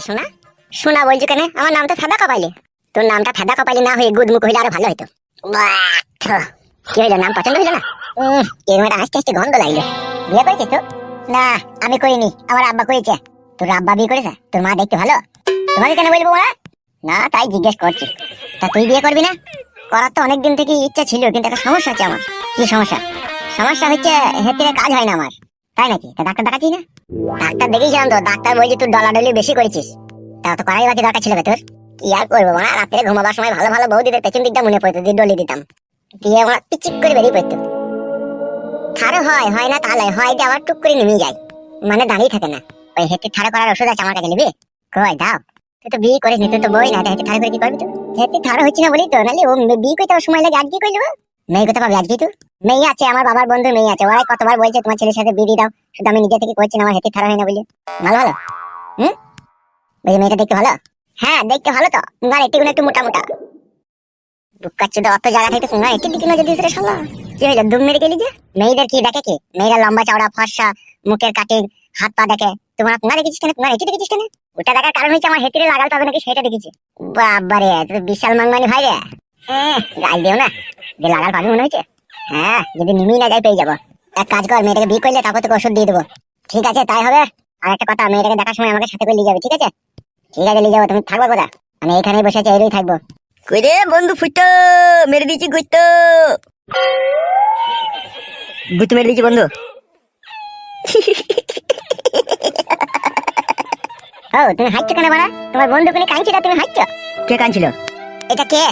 সোনা? সোনা বলছো কেন? আমার নামটা ফেদা কপালি। তোর নামটা ফেদা কপালি না হয়ে গুদমুখ হইলে আরো ভালো হইতো। কি হইলো, নাম পছন্দ হইলো না? এরকম একটা আস্তে আস্তে গন্ধ লাগলো। বিয়ে করেছিস তো? না, আমি করিনি, আমার আব্বা করেছে। তোর আব্বা বিয়ে করেছে? তোর মা দেখতে ভালো? তোমাকে কেন বলবো না? না, তাই জিজ্ঞেস করছি। তা তুই বিয়ে করবি না? করার তো অনেকদিন থেকে ইচ্ছা ছিল, কিন্তু একটা সমস্যা আছে আমার। কি সমস্যা? সমস্যা হচ্ছে হেতিরে কাজ হয় না আমার। তাই নাকি? তা ডাক্তার দেখাচ্ছিস না? ডাক্তার দেখেছিলাম তো, ডাক্তার বলছে তুই ডলাডলি বেশি করেছিস। তা তো করাই বাকি দরকার ছিল তোর। কি আর করবো না, রাত্রে ঘুমাবার সময় ভালো ভালো বৌদিদের পেছন দিকটা মনে পড়তো, দিয়ে ডলি দিতাম, দিয়ে ওরা পিচিক করে বেরিয়ে পড়তো। থারো হয় হয় না তাহলে হয় যে আবার টুক করে নেমে যায়, মানে দাঁড়িয়ে থাকে না। ওই হেঁটে থারো করার ওষুধ আছে আমার কাছে, নিবি? কই দাও। তুই তো বিয়ে করিস নি, তুই তো বই না, হেঁটে থারো করে কি করবি? তুই হেঁটে থারো হচ্ছে না বলি তো, নাহলে ও বিয়ে করতে সময় লাগে। আজকে কই দেবো? মেয়ে কোথা পাবি আজকে? তুই মেয়ে আছে, আমার বাবার বন্ধু মেয়ে আছে, ওরাই কতবার বলছে তোমার ছেলের সাথে বিয়ে দিয়ে দাও, শুধু আমি নিজে থেকে করছি না, আমার হেঁটে থারো হয় না বলে। ভালো ভালো ওই মেয়েটা দেখতে ভালো? হ্যাঁ দেখতে ভালো তো, মুগার একটু একটু মোটা মোটা। বুকাচ্ছি তো, অত জায়গা থেকে মুগার একটু দিকে নজর দিস রে শালা। কি হইলো, দুম মেরে গেলি যে? মেয়েদের কি দেখে কি? মেয়েরা লম্বা চওড়া ফর্সা, মুখের কাটিং, হাত পা দেখে। তোমার পুঙ্গা দেখেছিস কেন? পুঙ্গা একটু দেখেছিস কেন? ওটা দেখার কারণ হচ্ছে আমার হেতিরে লাগাল পাবে নাকি সেটা দেখেছি। বাবারে, তুই বিশাল মাংমানি ভাই রে। গাল দিও না, যে লাগাল পাবি মনে হচ্ছে। হ্যাঁ, যদি নিমি না যাই পেয়ে যাবো। এক কাজ কর, মেয়েটাকে বিয়ে করলে তারপর তোকে ওষুধ দিয়ে দেবো। ঠিক আছে, তাই হবে। আর একটা কথা, মেয়েটাকে দেখার সময় আমাকে সাথে করে নিয়ে যাবে, ঠিক আছে? ঠিক আছে, নিয়ে যাবো। তুমি থাকবো কোথা? আমি এখানেই বসে আছি, এরই থাকবো। কই রে বন্ধু, ফুটো মেরে দিয়েছি, গুইতো গুইতো মেরে দিয়েছি বন্ধু। ও, তুমি হাঁটছো কেন বাড়া? তোমার বন্ধু কোনে কাঁদছিল, তুমি হাঁটছো? কে কাঁদছিল? এটা কে?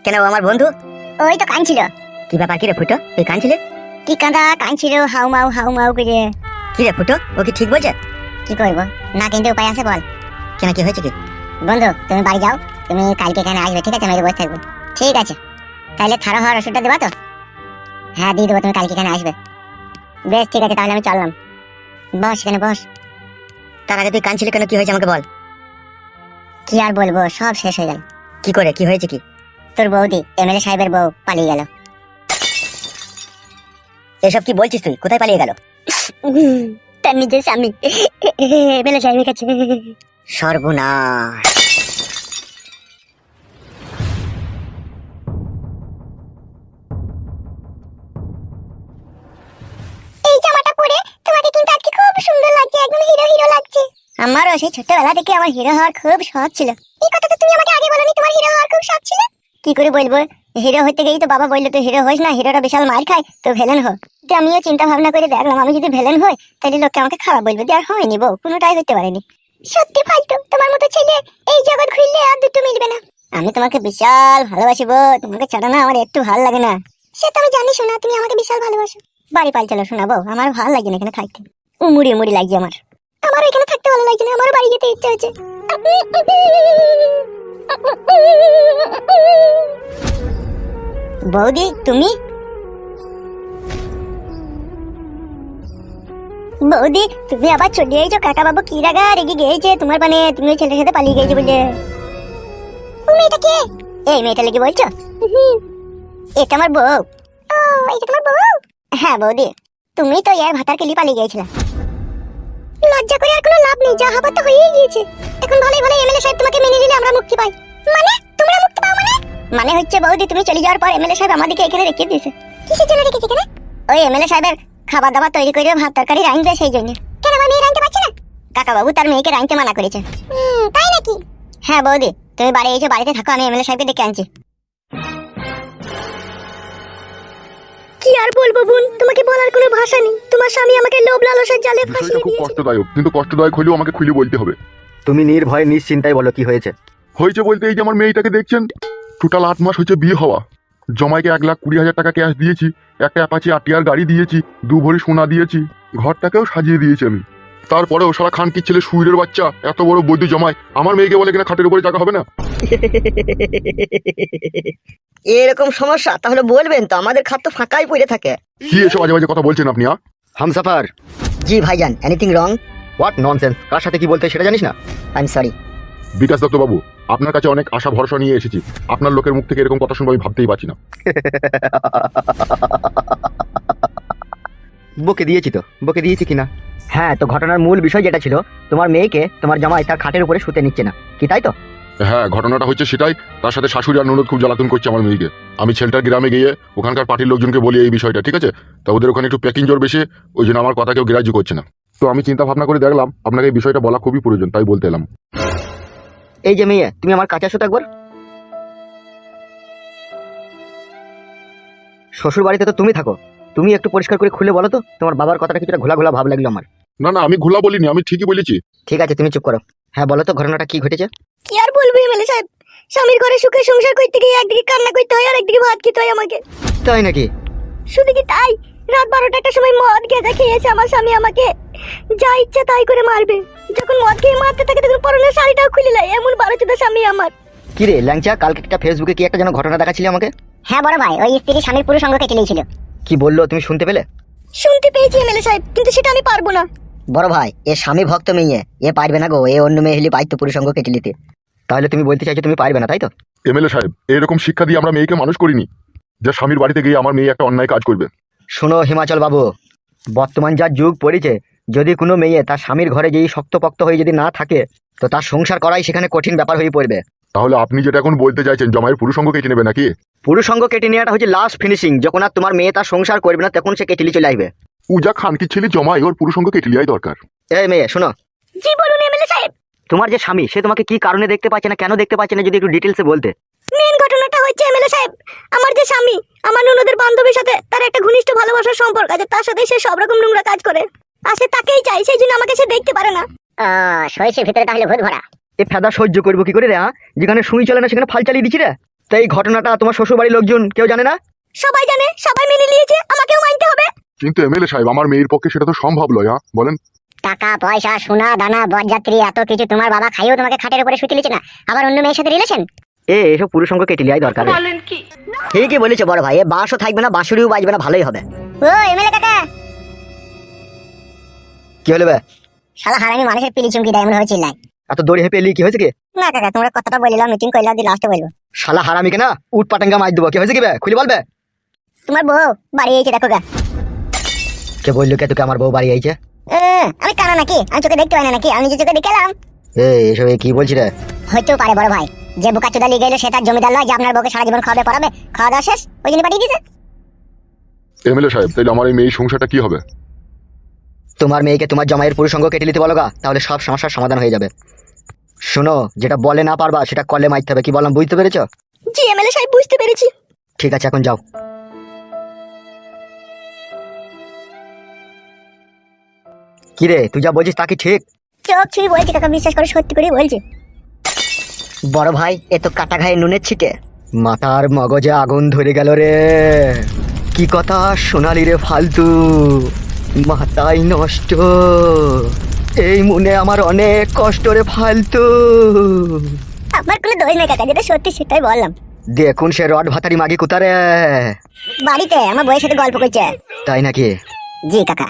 কেন, ও আমার বন্ধু? ওই তো কাঁদছিল। কি ব্যাপার, কি রে ফুটো, তুই কাঁদছিলে? কি কাঁদা? কাঁদছিল হাউ মাউ করে। কি রে ফুটো, ও কি ঠিক বলছে? কি করবো না, কিন্তু উপায় আছে, বল। কেন, কি হয়েছে কি? বন্ধু তুমি বাড়ি যাও, তুমি কালকে এখানে আসবে, ঠিক আছে? আমি বসে থাকবো। ঠিক আছে, তাহলে থারো হওয়ার ওষুধটা দেবা তো? হ্যাঁ দিয়ে দেবো, তুমি কালকে এখানে আসবে। বেশ ঠিক আছে, তাহলে আমি চললাম। বস এখানে বস। তার আগে তুই কাঁদছিলে কেন, কি হয়েছে আমাকে বল। কি আর বলবো, সব শেষ হয়ে গেল। কি করে, কি হয়েছে কি? তোর বৌদি, এমএলএ সাহেবের বউ, পালিয়ে গেল। এসব কি বলছিস তুই? কোথায় পালিয়ে গেল? তার নিজের স্বামী এমএলএ সাহেবের কাছে। সর্বনাশ। এই জামাটা পরে তোমাকে কিন্তু আজকে খুব সুন্দর লাগছে, একদম হিরো হিরো লাগছে। আমারও সেই ছোটবেলা থেকে আমার হিরো হওয়ার খুব শখ ছিল। এই কথা তো তুমি আমাকে আগে বলনি, তোমার হিরো হওয়ার খুব শখ ছিল। কি করে বলবো, হিরো হতে গেই তো বাবা বললো তো হিরো হইস না, হিরোরা বিশাল মার খায়, তো ভিলেন হো। তো আমিও চিন্তা ভাবনা করে দেখলাম, আমি যদি ভিলেন হই তাহলে লোকে আমাকে খারাপ বলবে, আর হয়নি বউ, কোনোটাই হতে পারেনি। সত্যি ফালতু, তোমার মতো ছেলে এই জগৎ ঘুরলে আর দুটো মিলবে না। আমি তোমাকে বিশাল ভালোবাসি বউ, তোমাকে ছাড়া না আমার একটু ভালো লাগে না। সে তো আমি জানি শোনা, তুমি আমাকে বিশাল ভালোবাসো। বাড়ি পাল চলো শোনা বউ, আমার ভালো লাগে না এখানে থাকতে, উমুড়ি উমুড়ি লাগছে আমার। আমারও এখানে থাকতে ভালো লাগছে না, আমারও বাড়ি যেতে ইচ্ছে হচ্ছে। বৌদি তুমি? বৌদি তুমি আবার চলে এসেছো? কাকা বাবু কি রাগা রেগে গিয়েছে তোমার, মানে তুমি ওই ছেলের সাথে পালিয়ে গেছো বলে। ও মেয়েটা কে? এই মেয়েটা লেগে বলছো? এটা আমার বউ। ও, এটা তোমার বউ? হ্যাঁ বৌদি, তুমি তো এর ভাতারকে লিয়ে পালিয়ে গিয়েছিলে। লজ্জা করে আর কোনো লাভ নেই, যা হবার তো হয়েই গিয়েছে। এখন ভালোই ভালো এমএলএ সাহেব তোমাকে মেনে নিলে আমরা মুক্তি পাই। মানে তোমরা মুক্তি পাও মানে? মানে হচ্ছে বৌদি, তুমি চলে যাওয়ার পর এমএলএ সাহেব আমাদেরকে এখানে রেখে দিয়েছে। কিসের জন্য রেখেছে এখানে? ওই এমএলএ সাহেবের খাবার দাবার তৈরি করে ভাত তরকারি রাঁধবে, সেই জন্য। কেন আমার মেয়ে রাঁধতে পারছে না? কাকা বাবু তার মেয়েকে রাঁধতে মানা করেছে। তাই নাকি? হ্যাঁ বৌদি, তুমি বাড়ি এসে বাড়িতে থাকো, আমি এমএলএ সাহেবকে ডেকে আনছি। কি আর বলবো বোন, তোমাকে বলার কোনো ভাষা নেই। তোমার স্বামী আমাকে লোভ লালসার জালে ফাঁসিয়ে খুব দিয়েছে। কষ্টদায়ক, কিন্তু কষ্টদায়ক হলেও আমাকে খুলে বলতে হবে। তুমি নির্ভয়ে নিশ্চিন্তায় বলো কি হয়েছে। হয়েছে বলতে এই যে আমার মেয়েটাকে দেখছেন, টোটাল 8 মাস হচ্ছে বিয়ে হওয়া। জমাইকে 1,20,000 টাকা ক্যাশ দিয়েছি, একটা অ্যাপাচি আটিয়ার গাড়ি দিয়েছি, 2 ভরি সোনা দিয়েছি, ঘরটাকেও সাজিয়ে দিয়েছি আমি। তারপরেও সারা খানকির ছেলে সুইরের বাচ্চা এত বড় বৈদ্য জমায় আমার মেয়েকে বলে কিনা খাটের উপরে জায়গা হবে না। এরকম সমস্যা তাহলে বলবেন তো, আমাদের খাত তো ফাঁকাই পড়ে থাকে। কি এসব বাজে বাজে কথা বলছেন আপনি? হামসাফার। জি ভাইজান, এনিথিং রং? হোয়াট ননসেন্স, কার সাথে কি বলতে সেটা জানিস না? I am sorry. Bikash Dutta বাবু, আপনার কাছে অনেক আশা ভরসা নিয়ে এসেছি, আপনার লোকের মুখ থেকে এরকম কথা শুনবো আমি ভাবতেই পারছি না। বকে দিয়েছি কিনা? হ্যাঁ, তো ঘটনার মূল বিষয় যেটা ছিল, তোমার মেয়েকে তোমার জামাই তার খাটের উপরে শুতে নিচ্ছে না, কি তাই তো? হ্যাঁ, ঘটনাটা হচ্ছে সেটাই। তার সাথে শাশুড়ি আর ননদ খুব জ্বালাতন করছে আমার মেয়েকে। আমি ছেলেটার গ্রামে গিয়ে ওখানকার পার্টির লোকজনকে বলি এই বিষয়টা, ঠিক আছে? তা ওদের ওখানে একটু প্যাকিং জোর বেশি, ওই জন্য আমার কথা কেউ গ্রাহ্য করছে না। তো আমি চিন্তা ভাবনা করে দেখলাম আপনাকে এই বিষয়টা বলা খুবই প্রয়োজন, তাই বলতে এলাম। এই যে মেয়ে, তুমি আমার কাছে আসো তো একবার। শ্বশুর বাড়িতে তো তুমি থাকো, তুমি একটু পরিষ্কার করে খুলে বলো তো, তোমার বাবার কথাটা কিছুটা ঘোলা ঘোলা ভাব লাগলো আমার। না না, আমি ঘোলা বলিনি, আমি ঠিকই বলেছি। ঠিক আছে, তুমি চুপ করো। হ্যাঁ বলো তো, ঘটনাটা কি ঘটেছে? কি আর বলবো এমএলএ সাহেব, স্বামীর ঘরে সুখে সংসার করতে গিয়ে একদিকে কান্না করতে হয় আর একদিকে ভাত খেতে হয় আমাকে। তাই নাকি? শুধু কি তাই, রাত 12টা একটা সময় মদ গেঁজা খেয়েছে আমার স্বামী, আমাকে যা ইচ্ছা তাই করে মারবে। যখন মদ খেয়ে মারতে থাকে তখন পরনের শাড়িটাও খুলে নেয়, এমন 12 স্বামী আমার। কি রে ল্যাংচা, কালকে একটা ফেসবুকে কি একটা যেন ঘটনা দেখাচ্ছিলে আমাকে? হ্যাঁ বড় ভাই, ওই স্ত্রী স্বামীর পুরুষ অঙ্গ কেটে নিয়েছিল। কি বললো, তুমি শুনতে পেলে? শুনতে পেয়েছি এমএলএ সাহেব, কিন্তু সেটা আমি পারবো না। বড় ভাই, এ স্বামী ভক্ত মেয়ে, এ পারবে না গো, এ অন্য মেয়ে হলে পাইতো পুরুষঙ্গ কেটে নিতে। তাহলে তুমি বলতে চাইছো তুমি পারবে না, তাই তো? এমএলএ সাহেব, এরকম শিক্ষা দিয়ে আমরা মেয়েকে মানুষ করিনি যে স্বামীর বাড়িতে গিয়ে আমার মেয়ে একটা অন্যায় কাজ করবে। শোনো হিমাচল বাবু, বর্তমান যা যুগ পড়েছে, যদি কোনো মেয়ে তার স্বামীর ঘরে যেই শক্তপোক্ত হয়ে যদি না থাকে, তো তার সংসার করাই সেখানে কঠিন ব্যাপার হয়ে পড়বে। তাহলে আপনি যেটা এখন বলতে চাইছেন, জমায়ের পুরুষ অঙ্গ কেটে নেবে নাকি? পুরুষঙ্গ কেটে নেওয়াটা হচ্ছে লাস্ট ফিনিশিং। যখন আর তোমার মেয়ে তার সংসার করবে না, তখন সে কেটেলি চলে আসবে। পূজা খানকি ছেলে জমাই, ওর পুরুষ অঙ্গ কেটে নেওয়াই দরকার। এই মেয়ে শোনো, জি বলুন এমএলএ সাহেব। তোমার যে স্বামী, সে তোমাকে কি কারণে দেখতে পাচ্ছে না, কেন দেখতে পাচ্ছে না, যদি একটু ডিটেলসে বলতে। মেন ঘটনাটা হচ্ছে এমএলএ সাহেব, আমার যে স্বামী আমার ননদের বান্ধবীর সাথে তার একটা ঘনিষ্ঠ ভালোবাসার সম্পর্ক আছে, তার সাথে সে সব রকম নোংরা কাজ করে, আর সে তাকেই চাই, সেই জন্য আমাকে সে দেখতে পারে না। শরীরের ভিতরে তাহলে ভূত ভরা। এই ফেদা সহ্য করবো কি করে রে? যেখানে সুই চলে না সেখানে ফাল চালিয়ে দিচ্ছি রে। তো এই ঘটনাটা তোমার শ্বশুর বাড়ির লোকজন কেউ জানে না? সবাই জানে, সবাই মেনে নিয়েছে, আমাকেও মানতে হবে। কিন্তু এমএলএ সাহেব, আমার মেয়ের পক্ষে সেটা তো সম্ভব নয়। হ্যাঁ বলেন। টাকা পয়সা সোনা দানা বরযাত্রী এত কিছু তোমার বাবা খাইও তোমাকে খাটের উপরে শুতে লিছে না, আবার অন্য মেয়ের সাথে রিলেশন। এসব পুরুষঙ্গ কেটে নেওয়াই দরকার। ঠিকই বলেছে বড় ভাই, এ বাঁশও থাকবে না, বাঁশুড়িও বাজবে না, ভালোই হবে। ও এমএলএ কাকা, কি হলো বে? শালা হারামি মানুষের পিলি চুমকি দেয় মনে হচ্ছে চিল্লায়। এত দড়ি হেপে এলি, কি হয়েছে কি? না কাকা, তোমরা কথাটা বলিলাম, মিটিং করলাম, দিয়ে লাস্টে বলবো। শালা হারামি কেনা উট পাটাঙ্গা মার দেবো। কি হয়েছে কি বে, খুলে বলবে? তোমার বউ বাড়ি এইছে দেখো গা। কে বললো কে তোকে আমার বউ বাড়ি আইছে? আমি কানা নাকি, আমি চোখে দেখতে পাই না নাকি, আমি নিজে চোখে দেখে এলাম। এসব কি বলছি রে? হইতেও পারে বড় ভাই, যে বোকা চোদা লিয়ে গেলো সে তার জমিদার নয় যে আপনার বউকে সারা জীবন খাওয়াবে পড়াবে, খাওয়া দাওয়া শেষ ওই জন্য পাঠিয়ে দিয়েছে। এমএলএ সাহেব, তাহলে আমার এই মেয়ের সংসারটা কি হবে? তোমার মেয়েকে তোমার জামাইয়ের পুরুষঙ্গ কেটে নিতে বলো গা, তাহলে সব সমস্যার সমাধান হয়ে যাবে। শোনো, যেটা বলে না পারবা সেটা করলে মারতে হবে। কি বললাম বুঝতে পেরেছো? জি এমএলএ সাহেব, বুঝতে পেরেছি। ঠিক আছে, এখন যাও। কি রে, তুই যা বলছিস তা কি ঠিক? চোখ ছুঁই বলছি কাকা, বিশ্বাস করে সত্যি করে বলছি। বড় ভাই, এ তো কাটা ঘায়ে নুনের ছিটে। মাথার মগজে আগুন ধরে গেল রে। কি কথা শোনালি রে ফালতু, মাথায় নষ্ট। এই মনে আমার অনেক কষ্ট রে ফালতু। আমার কোনো দোষ নেই কাকা, যেটা সত্যি সেটাই বললাম। দেখুন সে রড ভাতারি মাগি কোথারে? বাড়িতে আমার বউয়ের সাথে গল্প করছে। তাই নাকি? জি কাকা।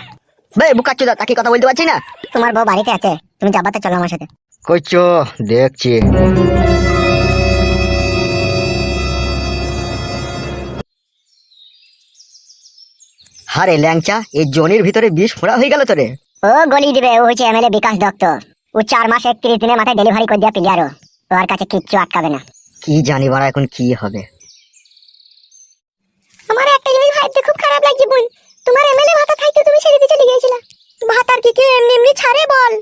বে বুকাচ্চোদা, তাকে কথা বলতে পারছি না। তোমার বউ বাড়িতে আছে, তুমি যাবাতে চলো আমার সাথে। কইছো দেখছি। হারে ল্যাংচা, এই জনির ভিতরে বিষ ফোড়া হয়ে গেল তোরে। ও গলি দিবে, ও হচ্ছে এমএলএ বিকাশ দত্ত। ও 4 মাস 31 দিনের মাথায় ডেলিভারি করে দেওয়া প্লেয়ারও, তোর কাছে কিচ্ছু আটকাবে না। কি জানি বাড়া এখন কি হবে। আমার একটা জিনিস ভাবতে খুব খারাপ লাগছে বোন, তোমার এমএলএ ভাতা থাকতে তুমি ছেড়ে দিয়ে চলে গিয়েছিলা। ভাতার কি কেউ এমনি এমনি ছাড়ে বল?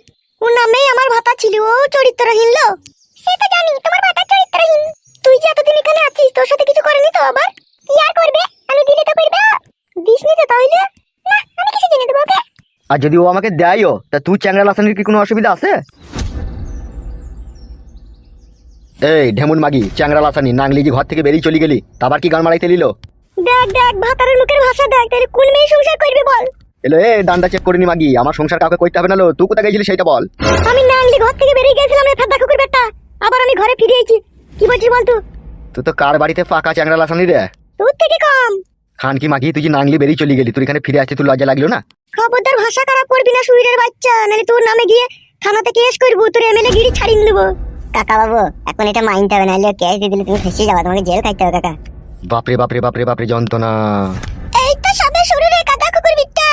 ওর নামেই আমার ভাতা ছিল, ও চরিত্রহীন লোক। সেটা জানি, তোমার ভাতা চরিত্রহীন। তুই যে এতদিন এখানে আছিস, তোর সাথে কিছু করেনি তো আবার? কি আর করবে, আমি দিলে তো করবে। দিসনি তো তাহলে? না, আমি কিছু জেনে দেবো ওকে। আর যদি ও আমাকে দেয়ও, তা তুই চ্যাংড়া লাসানির কি কোনো অসুবিধা আছে? এই ঢেমুন মাগি চ্যাংড়া লাসানি, নাংলি যে ঘর থেকে বেরিয়ে চলে গেলি, আবার কি গান মারাইতে নিল? দেখ দেখ, ভাতারের মুখের ভাষা দেখ, তাহলে কোন মেয়ে সংসার করবে বল? এলো এ ডান্ডা চেক করিনি মাগি, আমার সংসার কাউকে করতে হবে না। লো তুই কোথায় গেছিলি সেটা বল। আমি নাংলি ঘর থেকে বেরিয়ে গেছিলাম রে ফাদা কুকুর বেটা, আবার আমি ঘরে ফিরে এসেছি। কি বলছিস বল তুই? তুই তো কার বাড়িতে ফাঁকা চ্যাংড়া লাসানি রে? তোর থেকে কম। খান কি মাগি, তুই যে নাংলি বেরিয়ে চলে গেলি, তুই এখানে ফিরে আসতে তুই লজ্জা লাগলো না? খবরদার ভাষা খারাপ করবি না সুইরের বাচ্চা, নাহলে তোর নামে গিয়ে থানাতে কেস করবো, তোর এমএলএ গিরি ছাড়িয়ে দেবো। কাকা বাবু, এখন এটা মাইনতে হবে, নাহলে কেস দিয়ে দিলে তুমি ফেসে যাবে, তোমাকে জেল খাইতে হবে কাকা। বাপরে বাপরে বাপরে বাপরে যন্ত্রণা। এই তো সবে শুরু রে কাকা কুকুর বিট্টা।